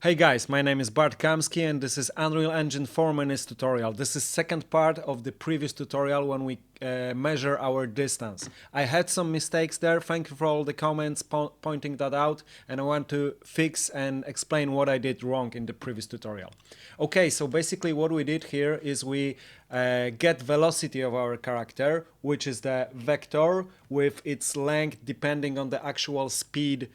Hey guys, my name is Bart Kamski and this is Unreal Engine 4 Minutes tutorial. This is second part of the previous tutorial when we measure our distance. I had some mistakes there, thank you for all the comments pointing that out, and I want to fix and explain what I did wrong in the previous tutorial. Okay, so basically what we did here is we get velocity of our character, which is the vector with its length depending on the actual speed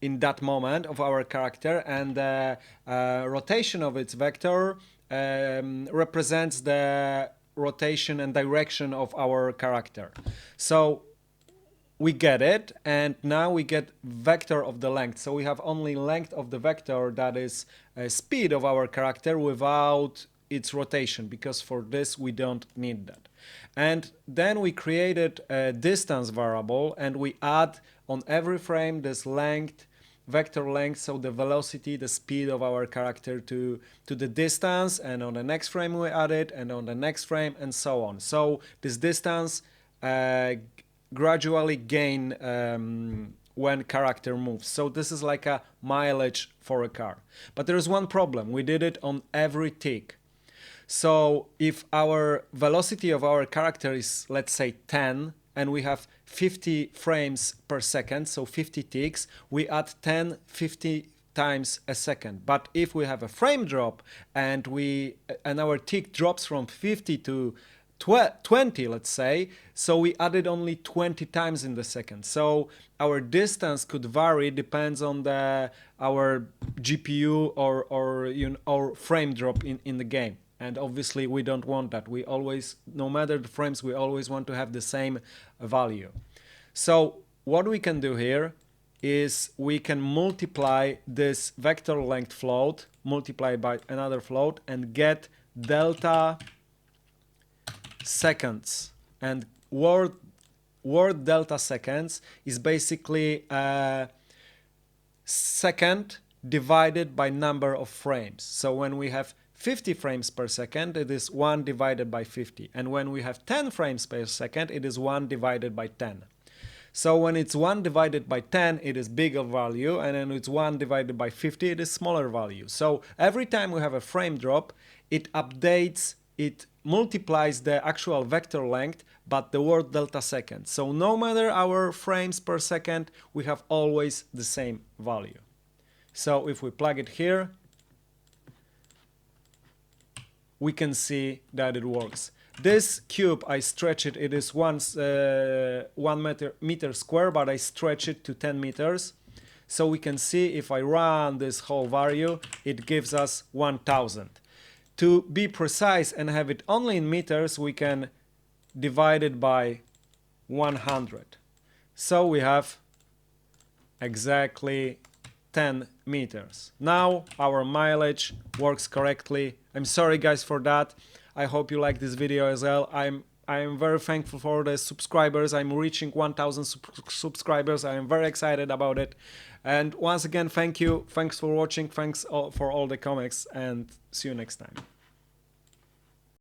in that moment of our character, and the rotation of its vector represents the rotation and direction of our character. So we get it, and now we get vector of the length. So we have only length of the vector, that is speed of our character, without its rotation, because for this we don't need that. And then we created a distance variable, and we add on every frame this length, vector length, so the velocity, the speed of our character to the distance, and on the next frame we add it, and on the next frame, and so on. So this distance gradually gain when character moves. So this is like a mileage for a car. But there is one problem. We did it on every tick. So if our velocity of our character is, let's say, 10, and we have 50 frames per second, so 50 ticks, we add 50 times a second. But if we have a frame drop and our tick drops from 50 to 20, let's say, so we added only 20 times in the second. So our distance could vary, depends on our GPU or frame drop in the game. And obviously we don't want that. We always, no matter the frames, we always want to have the same value. So what we can do here is we can multiply this vector length float, multiply by another float, and get delta seconds. And word delta seconds is basically a second divided by number of frames. So when we have 50 frames per second, it is 1 divided by 50. And when we have 10 frames per second, it is 1 divided by 10. So when it's 1 divided by 10, it is bigger value, and when it's 1 divided by 50, it is smaller value. So every time we have a frame drop, it updates, it multiplies the actual vector length, but the word delta seconds. So no matter our frames per second, we have always the same value. So if we plug it here, we can see that it works. This cube, I stretch it, it is 1 meter square, but I stretch it to 10 meters. So we can see if I run this whole value, it gives us 1000. To be precise and have it only in meters, we can divide it by 100. So we have exactly 10 meters. Now our mileage works correctly. I'm sorry guys for that. I hope you like this video as well. I am very thankful for the subscribers. I'm reaching 1000 subscribers. I am very excited about it. And once again, thank you. Thanks for watching. Thanks for all the comments, and see you next time.